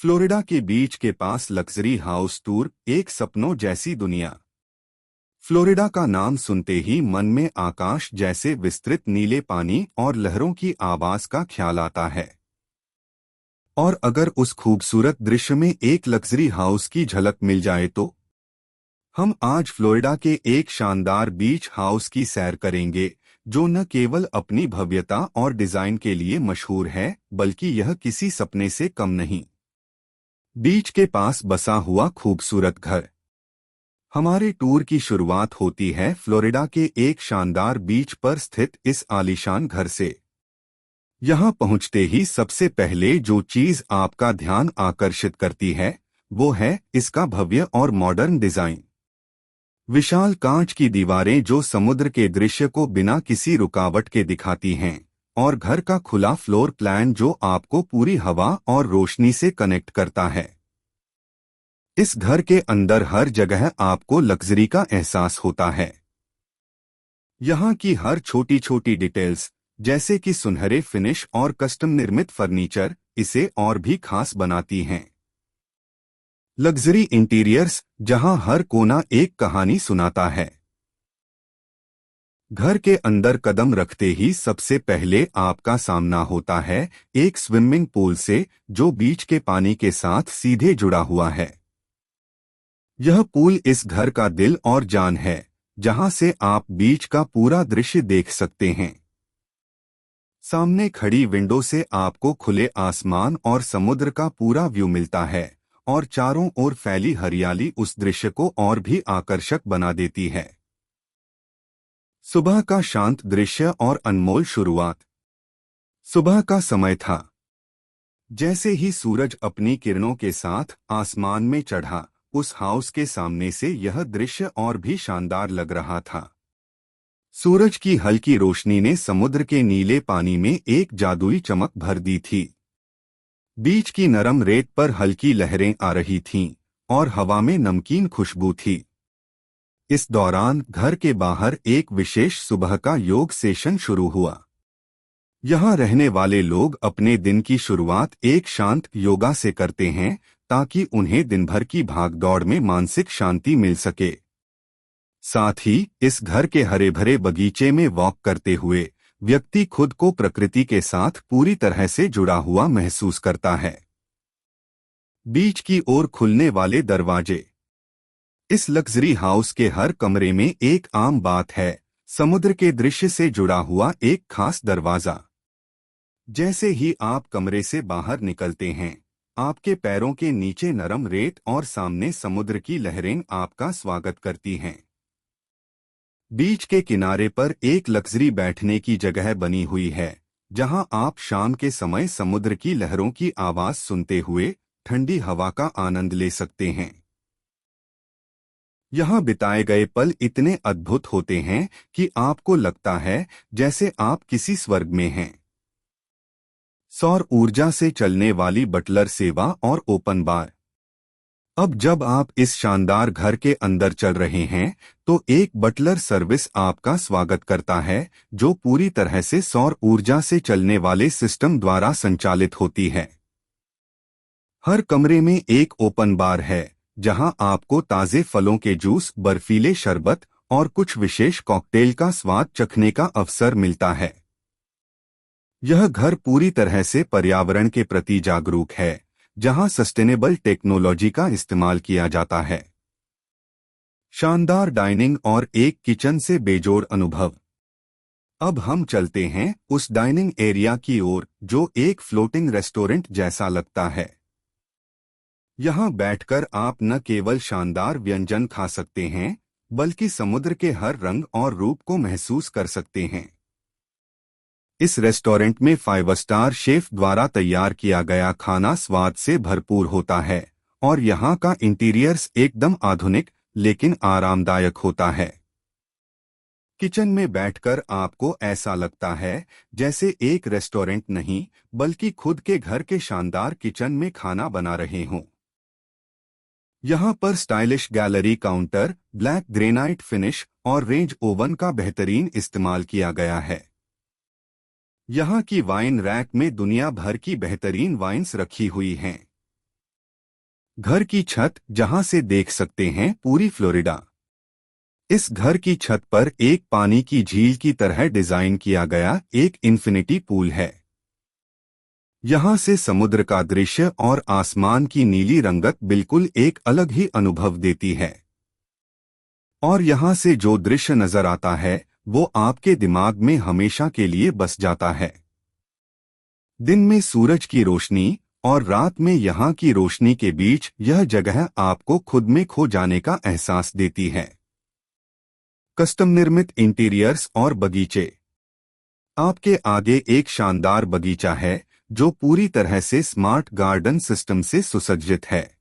Florida के बीच के पास luxury house tour, एक सपनों जैसी दुनिया। फ्लोरिडा का नाम सुनते ही मन में आकाश जैसे विस्तृत नीले पानी और लहरों की आवाज का ख्याल आता है। और अगर उस खूबसूरत दृश्य में एक लग्जरी हाउस की झलक मिल जाए तो हम आज फ्लोरिडा के एक शानदार बीच हाउस की सैर करेंगे, जो न केवल अपनी भव्यता और डिजाइन के लिए मशहूर है, बल्कि यह किसी सपने से कम नहीं। बीच के पास बसा हुआ खूबसूरत घर। हमारे टूर की शुरुआत होती है फ्लोरिडा के एक शानदार बीच पर स्थित इस आलीशान घर से। यहां पहुंचते ही सबसे पहले जो चीज आपका ध्यान आकर्षित करती है, वो है इसका भव्य और मॉडर्न डिजाइन। विशाल कांच की दीवारें जो समुद्र के दृश्य को बिना किसी रुकावट के दिखाती हैं, और घर का खुला फ्लोर प्लान जो आपको पूरी हवा और रोशनी से कनेक्ट करता है। इस घर के अंदर हर जगह आपको लग्जरी का एहसास होता है। यहाँ की हर छोटी छोटी डिटेल्स, जैसे कि सुनहरे फिनिश और कस्टम निर्मित फर्नीचर, इसे और भी खास बनाती हैं। लग्जरी इंटीरियर्स, जहां हर कोना एक कहानी सुनाता है। घर के अंदर कदम रखते ही सबसे पहले आपका सामना होता है एक स्विमिंग पूल से, जो बीच के पानी के साथ सीधे जुड़ा हुआ है। यह पूल इस घर का दिल और जान है, जहां से आप बीच का पूरा दृश्य देख सकते हैं। सामने खड़ी विंडो से आपको खुले आसमान और समुद्र का पूरा व्यू मिलता है, और चारों ओर फैली हरियाली उस दृश्य को और भी आकर्षक बना देती है। सुबह का शांत दृश्य और अनमोल शुरुआत। सुबह का समय था। जैसे ही सूरज अपनी किरणों के साथ आसमान में चढ़ा, उस हाउस के सामने से यह दृश्य और भी शानदार लग रहा था। सूरज की हल्की रोशनी ने समुद्र के नीले पानी में एक जादुई चमक भर दी थी। बीच की नरम रेत पर हल्की लहरें आ रही थीं, और हवा में नमकीन खुशबू थी। इस दौरान घर के बाहर एक विशेष सुबह का योग सेशन शुरू हुआ। यहाँ रहने वाले लोग अपने दिन की शुरुआत एक शांत योगा से करते हैं, ताकि उन्हें दिन भर की भागदौड़ में मानसिक शांति मिल सके। साथ ही इस घर के हरे भरे बगीचे में वॉक करते हुए व्यक्ति खुद को प्रकृति के साथ पूरी तरह से जुड़ा हुआ महसूस करता है। बीच की ओर खुलने वाले दरवाजे। इस लग्जरी हाउस के हर कमरे में एक आम बात है, समुद्र के दृश्य से जुड़ा हुआ एक खास दरवाजा। जैसे ही आप कमरे से बाहर निकलते हैं, आपके पैरों के नीचे नरम रेत और सामने समुद्र की लहरें आपका स्वागत करती हैं। बीच के किनारे पर एक लग्जरी बैठने की जगह बनी हुई है, जहां आप शाम के समय समुद्र की लहरों की आवाज सुनते हुए ठंडी हवा का आनंद ले सकते हैं। यहाँ बिताए गए पल इतने अद्भुत होते हैं कि आपको लगता है जैसे आप किसी स्वर्ग में हैं। सौर ऊर्जा से चलने वाली बटलर सेवा और ओपन बार। अब जब आप इस शानदार घर के अंदर चल रहे हैं, तो एक बटलर सर्विस आपका स्वागत करता है, जो पूरी तरह से सौर ऊर्जा से चलने वाले सिस्टम द्वारा संचालित होती है। हर कमरे में एक ओपन बार है, जहां आपको ताजे फलों के जूस, बर्फीले शरबत और कुछ विशेष कॉकटेल का स्वाद चखने का अवसर मिलता है। यह घर पूरी तरह से पर्यावरण के प्रति जागरूक है, जहां सस्टेनेबल टेक्नोलॉजी का इस्तेमाल किया जाता है। शानदार डाइनिंग और एक किचन से बेजोड़ अनुभव। अब हम चलते हैं उस डाइनिंग एरिया की ओर, जो एक फ्लोटिंग रेस्टोरेंट जैसा लगता है। यहाँ बैठकर आप न केवल शानदार व्यंजन खा सकते हैं, बल्कि समुद्र के हर रंग और रूप को महसूस कर सकते हैं। इस रेस्टोरेंट में 5 स्टार शेफ द्वारा तैयार किया गया खाना स्वाद से भरपूर होता है, और यहाँ का इंटीरियर्स एकदम आधुनिक लेकिन आरामदायक होता है। किचन में बैठकर आपको ऐसा लगता है जैसे एक रेस्टोरेंट नहीं, बल्कि खुद के घर के शानदार किचन में खाना बना रहे हों। यहाँ पर stylish gallery counter, black granite finish और रेंज ओवन का बेहतरीन इस्तेमाल किया गया है। यहाँ की वाइन रैक में दुनिया भर की बेहतरीन वाइन्स रखी हुई हैं। घर की छत जहां से देख सकते हैं पूरी फ्लोरिडा। इस घर की छत पर एक पानी की झील की तरह डिजाइन किया गया एक इन्फिनिटी पूल है। यहां से समुद्र का दृश्य और आसमान की नीली रंगत बिल्कुल एक अलग ही अनुभव देती है। और यहां से जो दृश्य नजर आता है वो आपके दिमाग में हमेशा के लिए बस जाता है। दिन में सूरज की रोशनी और रात में यहाँ की रोशनी के बीच यह जगह आपको खुद में खो जाने का एहसास देती है। कस्टम निर्मित इंटीरियर्स और बगीचे। आपके आगे एक शानदार बगीचा है जो पूरी तरह से स्मार्ट गार्डन सिस्टम से सुसज्जित है।